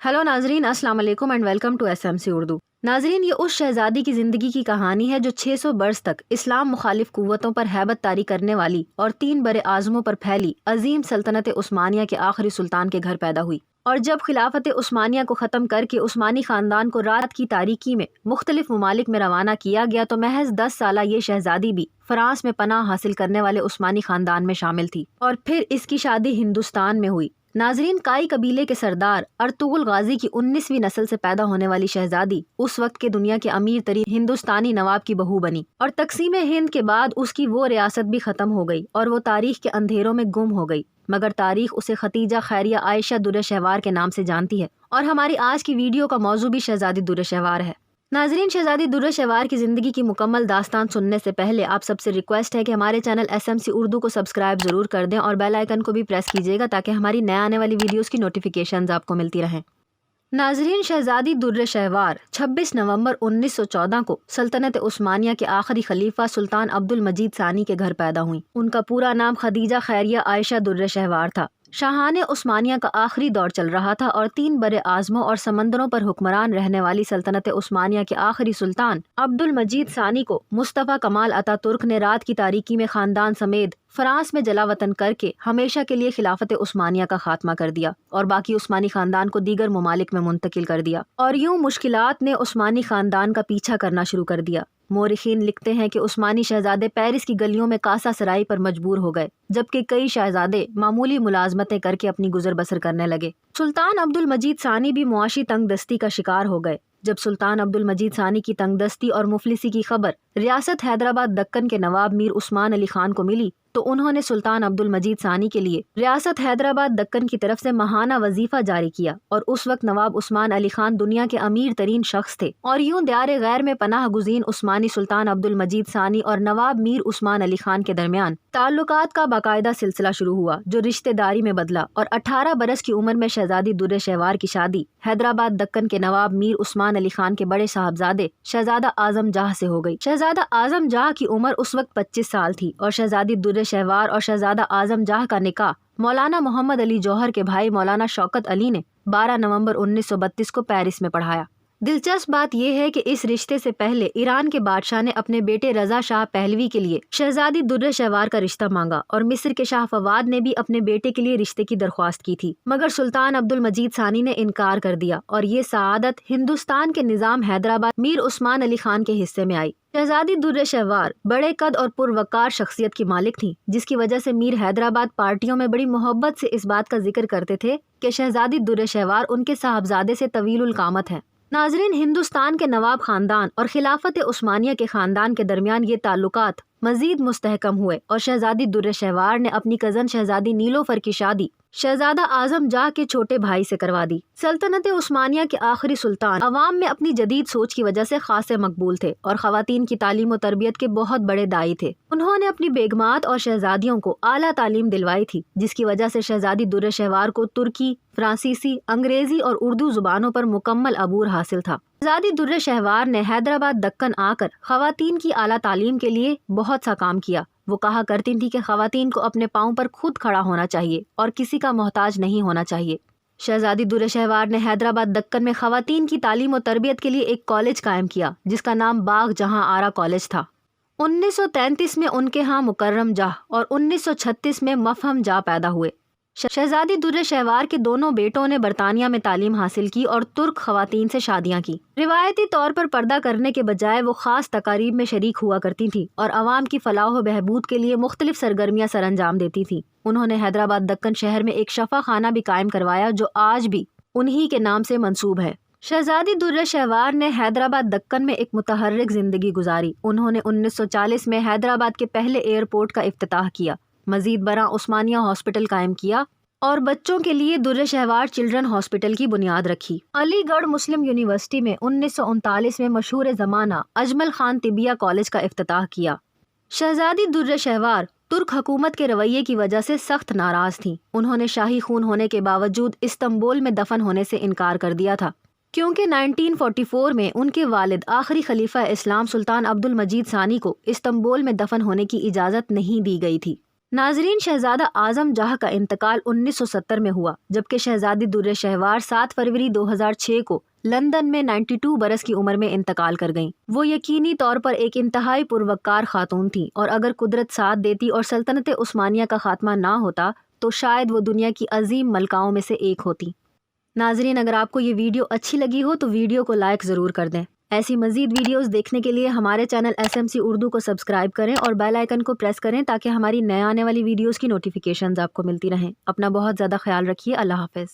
Hello नाजरीन, अस्सलाम वालेकुम and welcome to SMC Urdu. नाजरीन, ये उस शहजादी की ज़िंदगी की कहानी है जो 600 बरस तक इस्लाम मुखालिफ कुव्वतों पर हैबत तारी करने वाली और 3 बड़े आज़मों पर फैली अजीम सल्तनत उस्मानिया के आखिरी सुल्तान के घर पैदा हुई। और जब खिलाफत उस्मानिया को ख़त्म करके उस्मानी ख़ानदान को रात की तारीकी में मुख्तलिफ ममालिक में रवाना किया गया तो महज 10 साला ये शहजादी भी फ्रांस में पनाह हासिल करने वाले उस्मानी ख़ानदान में शामिल थी और फिर इसकी शादी हिंदुस्तान में हुई। नाजरीन, काई कबीले के सरदार अर्तुगरुल गाजी की 19वीं नस्ल से पैदा होने वाली शहजादी उस वक्त के दुनिया के अमीर तरीन हिंदुस्तानी नवाब की बहू बनी और तकसीम हिंद के बाद उसकी वो रियासत भी खत्म हो गई और वो तारीख के अंधेरों में गुम हो गई, मगर तारीख उसे खतीजा खैरिया आयशा दुर्र शहवार के नाम से जानती है। और हमारी आज की वीडियो का मौजू भी शहजादी दुर्र शहवार है। नाजरीन, शहजादी दुर्र शहवार की ज़िंदगी की मुकम्मल दास्तान सुनने से पहले आप सबसे रिक्वेस्ट है कि हमारे चैनल SMC उर्दू को सब्सक्राइब ज़रूर कर दें और बेल आइकन को भी प्रेस कीजिएगा ताकि हमारी नए आने वाली वीडियोस की नोटिफिकेशंस आपको मिलती रहें। नाजरीन, शहजादी दुर्र शहवार 26 नवंबर 1914 को सल्तनत उस्मानिया के आखिरी खलीफा सुल्तान अब्दुल मजीद सानी के घर पैदा हुई। उनका पूरा नाम खदीजा खैरिया आयशा दुर्र शहवार था। शाहाने उस्मानिया का आखिरी दौर चल रहा था और 3 बड़े आज़मों और समंदरों पर हुक्मरान रहने वाली सल्तनत उस्मानिया के आखिरी सुल्तान अब्दुल मजीद सानी को मुस्तफ़ा कमाल अतातुर्क ने रात की तारीकी में खानदान समेत फ्रांस में जलावतन करके हमेशा के लिए खिलाफत उस्मानिया का खात्मा कर दिया और बाकी उस्मानी खानदान को दीगर ममालिक में मुंतकिल कर दिया और यूं मुश्किलात ने उस्मानी खानदान का पीछा करना शुरू कर दिया। मोरिखीन लिखते हैं कि उस्मानी शहजादे पेरिस की गलियों में कासा सराई पर मजबूर हो गए, जबकि कई शहजादे मामूली मुलाजमतें करके अपनी गुजर बसर करने लगे। सुल्तान अब्दुल मजीद सानी भी मुआशी तंगदस्ती का शिकार हो गए। जब सुल्तान अब्दुल मजीद सानी की तंगदस्ती और मुफलिसी की खबर रियासत हैदराबाद दक्कन के नवाब मीर उस्मान अली खान को मिली तो उन्होंने सुल्तान अब्दुल मजीद सानी के लिए रियासत हैदराबाद दक्कन की तरफ से माहाना वजीफा जारी किया और उस वक्त नवाब उस्मान अली खान दुनिया के अमीर तरीन शख्स थे और यूं दयारे गैर में पनाह गुजीन उस्मानी सुल्तान अब्दुल मजीद सानी और नवाब मीर उस्मान अली खान के दरमियान ताल्लुकात का बाकायदा सिलसिला शुरू हुआ जो रिश्तेदारी में बदला और 18 बरस की उम्र में शहजादी दुर्र शहवार की शादी हैदराबाद दक्कन के नवाब मीर उस्मान अली खान के बड़े साहबजादे शहजादा आजम जाह से हो गई। शहजादा आजम जाह की उम्र उस वक्त 25 साल थी और शहजादी दुर्र शहवार और शहजादा आजम जाह का निकाह मौलाना मोहम्मद अली जौहर के भाई मौलाना शौकत अली ने 12 नवंबर 1932 को पेरिस में पढ़ाया। दिलचस्प बात यह है कि इस रिश्ते से पहले ईरान के बादशाह ने अपने बेटे रजा शाह पहलवी के लिए शहजादी दुर्र शहवार का रिश्ता मांगा और मिस्र के शाह फवाद ने भी अपने बेटे के लिए रिश्ते की दरख्वास्त की थी, मगर सुल्तान अब्दुल मजीद सानी ने इनकार कर दिया और ये सआदत हिंदुस्तान के निजाम हैदराबाद मीर उस्मान अली खान के हिस्से में आई। शहजादी दुर्र शहवार बड़े कद और पुरवकार शख्सियत की मालिक थी, जिसकी वजह से मीर हैदराबाद पार्टियों में बड़ी मोहब्बत से इस बात का जिक्र करते थे कि शहजादी दुर्र शहवार उनके साहबजादे से तवीलुल कामत है। नाजरीन, हिंदुस्तान के नवाब खानदान और खिलाफत उस्मानिया के खानदान के दरमियान ये ताल्लुकात मजीद मुस्तहकम हुए और शहजादी दुर्र शहवार ने अपनी कजन शहजादी नीलोफर की शादी शहजादा आजम जाह के छोटे भाई से करवा दी। सल्तनत उस्मानिया के आखिरी सुल्तान अवाम में अपनी जदीद सोच की वजह से खासे मकबूल थे और खवातीन की तालीम और तरबियत के बहुत बड़े दाई थे। उन्होंने अपनी बेगमात और शहजादियों को आला तालीम दिलवाई थी, जिसकी वजह से शहजादी दुर्र शहवार को तुर्की, फ्रांसीसी, अंग्रेजी और उर्दू जुबानों पर मुकम्मल अबूर हासिल था। शहजादी दुर्र शहवार ने हैदराबाद दक्कन आकर खवातीन की आला तालीम के लिए बहुत सा काम किया। वो कहा करती थी कि खवातीन को अपने पाँव पर खुद खड़ा होना चाहिए और किसी का मोहताज नहीं होना चाहिए। शहजादी दुर्र शहवार ने हैदराबाद दक्कन में खवातीन की तालीम और तरबियत के लिए एक कॉलेज कायम किया जिसका नाम बाग जहां आरा कॉलेज था। 1933 में उनके यहाँ मुकर्रम जाह और 1936 में मफहम जाह पैदा हुए। शहजादी दुर्र शहवार के दोनों बेटों ने बरतानिया में तालीम हासिल की और तुर्क खवातीन से शादियां की। रिवायती तौर पर पर्दा करने के बजाय वो खास तकारीब में शरीक हुआ करती थी और आवाम की फलाह व बहबूद के लिए मुख्तलिफ सरगर्मियां सर अंजाम देती थी। उन्होंने हैदराबाद दक्कन शहर में एक शफा खाना भी कायम करवाया जो आज भी उन्हीं के नाम से मंसूब है। शहजादी दुर्र शहवार ने हैदराबाद दक्कन में एक मुतहर्रिक जिंदगी गुजारी। उन्होंने 1940 में हैदराबाद के पहले एयरपोर्ट का इफ्तिताह किया, मजीद बरा उस्मानिया हॉस्पिटल कायम किया और बच्चों के लिए दुर्र शहवार चिल्ड्रन हॉस्पिटल की बुनियाद रखी। अलीगढ़ मुस्लिम यूनिवर्सिटी में 1939 में मशहूर ज़माना अजमल खान तिबिया कॉलेज का इफ्तिताह किया। शहजादी दुर्र शहवार तुर्क हुकूमत के रवैये की वजह से सख्त नाराज थीं। उन्होंने शाही खून होने के बावजूद इस्तांबुल में दफन होने से इनकार कर दिया था, क्योंकि 1944 में उनके वालिद आखिरी खलीफा इस्लाम सुल्तान अब्दुल मजीद सानी को इस्तांबुल में दफन होने की इजाज़त नहीं दी गई थी। ناظرین، شہزادہ اعظم جاہ کا انتقال 1970 میں ہوا، جبکہ شہزادی در شہوار 7 فروری 2006 کو لندن میں 92 برس کی عمر میں انتقال کر گئیں۔ وہ یقینی طور پر ایک انتہائی پروقار خاتون تھیں، اور اگر قدرت ساتھ دیتی اور سلطنت عثمانیہ کا خاتمہ نہ ہوتا تو شاید وہ دنیا کی عظیم ملکاؤں میں سے ایک ہوتی۔ ناظرین، اگر آپ کو یہ ویڈیو اچھی لگی ہو تو ویڈیو کو لائک ضرور کر دیں۔ ایسی مزید ویڈیوز دیکھنے کے لیے ہمارے چینل SMC اردو کو سبسکرائب کریں اور بیل آئیکن کو پریس کریں تاکہ ہماری نئے آنے والی ویڈیوز کی نوٹیفیکیشنز آپ کو ملتی رہیں۔ اپنا بہت زیادہ خیال رکھیے۔ اللہ حافظ۔